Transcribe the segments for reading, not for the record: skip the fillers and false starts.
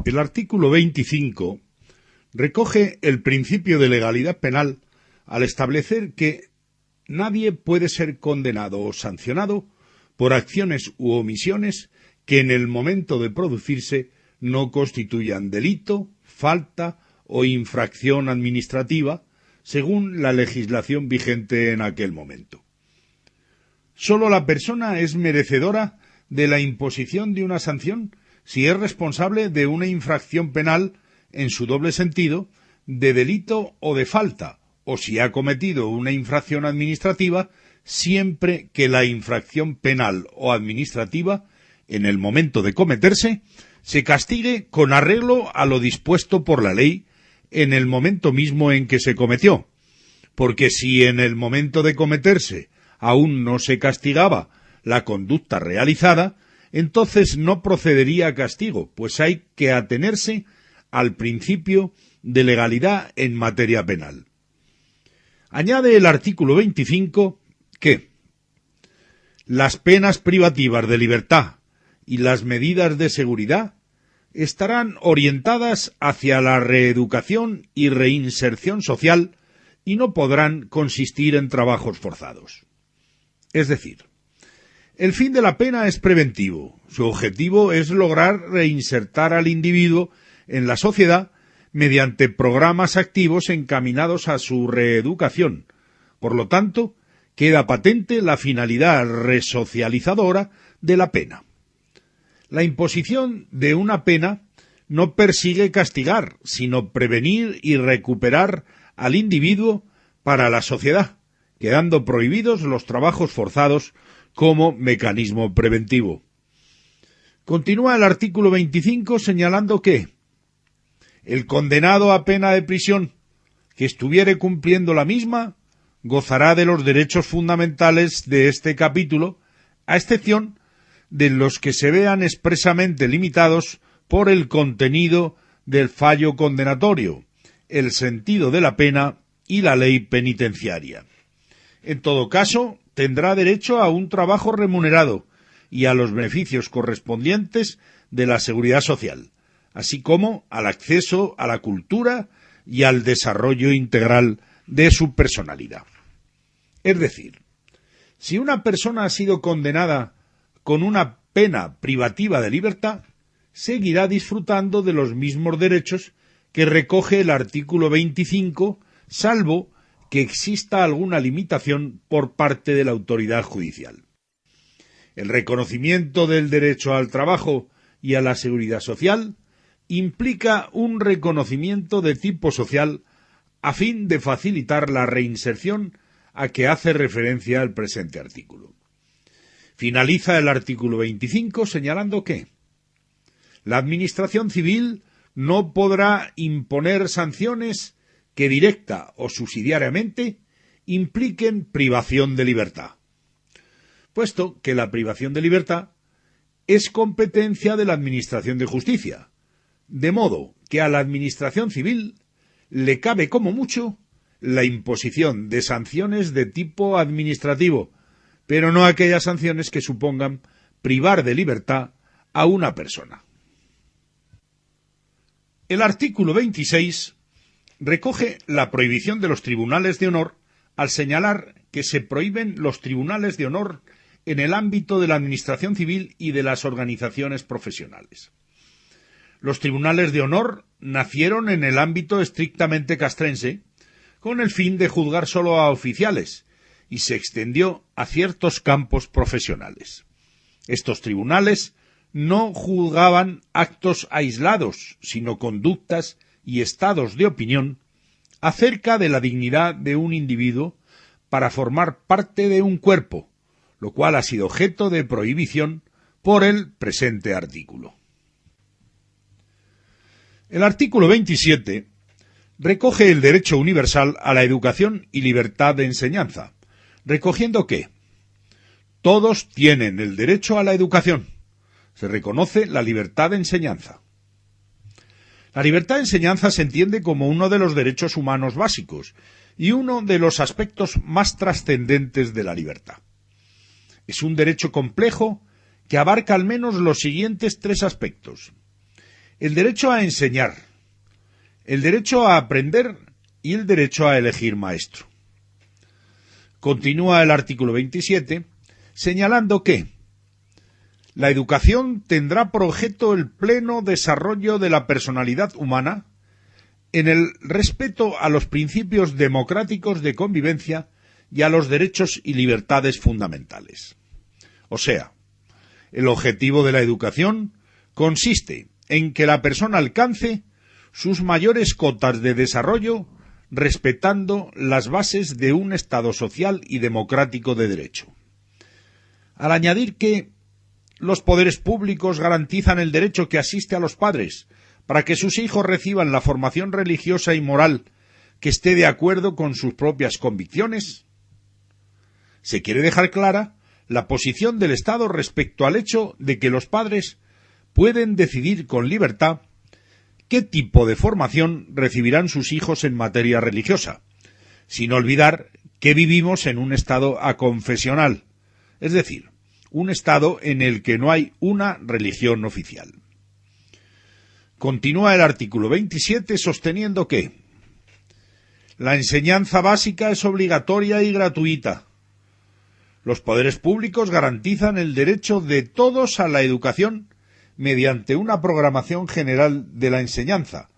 El artículo 25 recoge el principio de legalidad penal al establecer que nadie puede ser condenado o sancionado por acciones u omisiones que en el momento de producirse no constituyan delito, falta o infracción administrativa, según la legislación vigente en aquel momento. Sólo la persona es merecedora de la imposición de una sanción si es responsable de una infracción penal en su doble sentido, de delito o de falta, o si ha cometido una infracción administrativa, siempre que la infracción penal o administrativa, en el momento de cometerse, se castigue con arreglo a lo dispuesto por la ley en el momento mismo en que se cometió, porque si en el momento de cometerse aún no se castigaba la conducta realizada, entonces no procedería a castigo, pues hay que atenerse al principio de legalidad en materia penal. Añade el artículo 25 que las penas privativas de libertad y las medidas de seguridad estarán orientadas hacia la reeducación y reinserción social y no podrán consistir en trabajos forzados. Es decir, el fin de la pena es preventivo. Su objetivo es lograr reinsertar al individuo en la sociedad mediante programas activos encaminados a su reeducación. Por lo tanto, queda patente la finalidad resocializadora de la pena. La imposición de una pena no persigue castigar, sino prevenir y recuperar al individuo para la sociedad, quedando prohibidos los trabajos forzados como mecanismo preventivo. Continúa el artículo 25 señalando que el condenado a pena de prisión que estuviere cumpliendo la misma gozará de los derechos fundamentales de este capítulo, a excepción de los que se vean expresamente limitados por el contenido del fallo condenatorio, el sentido de la pena y la ley penitenciaria. En todo caso, tendrá derecho a un trabajo remunerado y a los beneficios correspondientes de la seguridad social, así como al acceso a la cultura y al desarrollo integral de su personalidad. Es decir, si una persona ha sido condenada con una pena privativa de libertad, seguirá disfrutando de los mismos derechos que recoge el artículo 25, salvo que exista alguna limitación por parte de la autoridad judicial. El reconocimiento del derecho al trabajo y a la seguridad social implica un reconocimiento de tipo social a fin de facilitar la reinserción a que hace referencia el presente artículo. Finaliza el artículo 25 señalando que la Administración civil no podrá imponer sanciones que directa o subsidiariamente impliquen privación de libertad, puesto que la privación de libertad es competencia de la Administración de Justicia, de modo que a la Administración civil le cabe como mucho la imposición de sanciones de tipo administrativo, pero no aquellas sanciones que supongan privar de libertad a una persona. El artículo 26 recoge la prohibición de los tribunales de honor al señalar que se prohíben los tribunales de honor en el ámbito de la administración civil y de las organizaciones profesionales. Los tribunales de honor nacieron en el ámbito estrictamente castrense con el fin de juzgar solo a oficiales y se extendió a ciertos campos profesionales. Estos tribunales no juzgaban actos aislados, sino conductas y estados de opinión acerca de la dignidad de un individuo para formar parte de un cuerpo, lo cual ha sido objeto de prohibición por el presente artículo. El artículo 27 recoge el derecho universal a la educación y libertad de enseñanza, recogiendo que todos tienen el derecho a la educación. Se reconoce la libertad de enseñanza. La libertad de enseñanza se entiende como uno de los derechos humanos básicos y uno de los aspectos más trascendentes de la libertad. Es un derecho complejo que abarca al menos los siguientes tres aspectos: el derecho a enseñar, el derecho a aprender y el derecho a elegir maestro. Continúa el artículo 27 señalando que la educación tendrá por objeto el pleno desarrollo de la personalidad humana en el respeto a los principios democráticos de convivencia y a los derechos y libertades fundamentales. O sea, el objetivo de la educación consiste en que la persona alcance sus mayores cotas de desarrollo respetando las bases de un Estado social y democrático de derecho. Al añadir que los poderes públicos garantizan el derecho que asiste a los padres para que sus hijos reciban la formación religiosa y moral que esté de acuerdo con sus propias convicciones, se quiere dejar clara la posición del Estado respecto al hecho de que los padres pueden decidir con libertad qué tipo de formación recibirán sus hijos en materia religiosa, sin olvidar que vivimos en un Estado aconfesional, es decir, un Estado en el que no hay una religión oficial. Continúa el artículo 27 sosteniendo que la enseñanza básica es obligatoria y gratuita. Los poderes públicos garantizan el derecho de todos a la educación mediante una programación general de la enseñanza,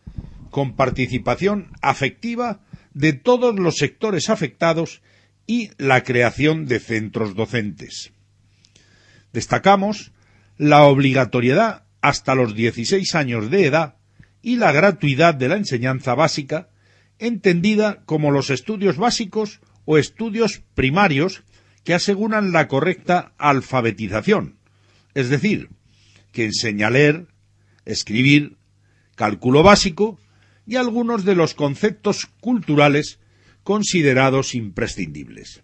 con participación afectiva de todos los sectores afectados y la creación de centros docentes. Destacamos la obligatoriedad hasta los 16 años de edad y la gratuidad de la enseñanza básica, entendida como los estudios básicos o estudios primarios que aseguran la correcta alfabetización, es decir, que enseña a leer, escribir, cálculo básico y algunos de los conceptos culturales considerados imprescindibles.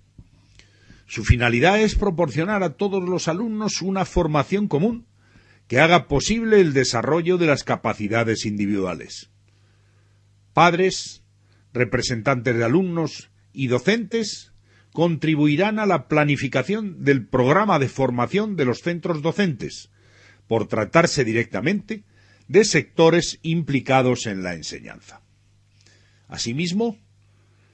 Su finalidad es proporcionar a todos los alumnos una formación común que haga posible el desarrollo de las capacidades individuales. Padres, representantes de alumnos y docentes contribuirán a la planificación del programa de formación de los centros docentes, por tratarse directamente de sectores implicados en la enseñanza. Asimismo,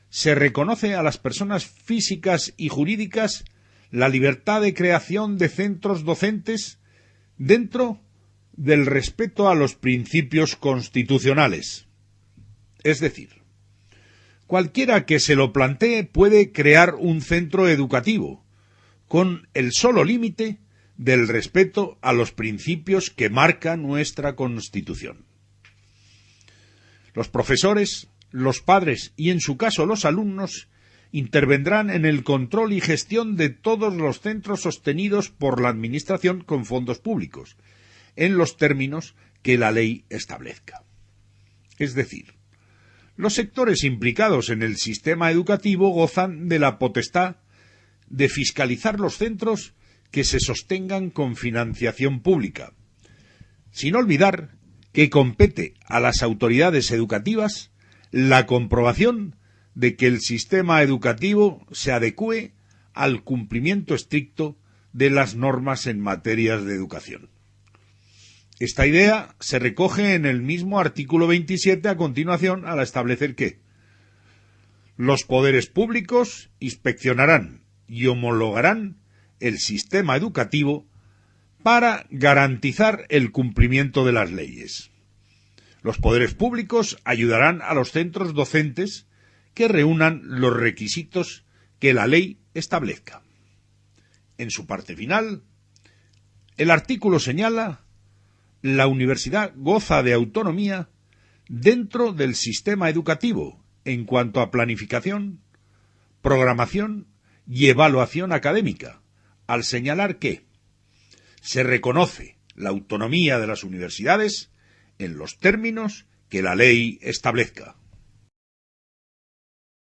se reconoce a las personas físicas y jurídicas la libertad de creación de centros docentes dentro del respeto a los principios constitucionales. Es decir, cualquiera que se lo plantee puede crear un centro educativo, con el solo límite del respeto a los principios que marca nuestra Constitución. Los profesores, los padres y, en su caso, los alumnos intervendrán en el control y gestión de todos los centros sostenidos por la Administración con fondos públicos, en los términos que la ley establezca. Es decir, los sectores implicados en el sistema educativo gozan de la potestad de fiscalizar los centros que se sostengan con financiación pública, sin olvidar que compete a las autoridades educativas la comprobación de que el sistema educativo se adecúe al cumplimiento estricto de las normas en materias de educación. Esta idea se recoge en el mismo artículo 27 a continuación al establecer que los poderes públicos inspeccionarán y homologarán el sistema educativo para garantizar el cumplimiento de las leyes. Los poderes públicos ayudarán a los centros docentes que reúnan los requisitos que la ley establezca. En su parte final, el artículo señala: la universidad goza de autonomía dentro del sistema educativo en cuanto a planificación, programación y evaluación académica, al señalar que se reconoce la autonomía de las universidades en los términos que la ley establezca.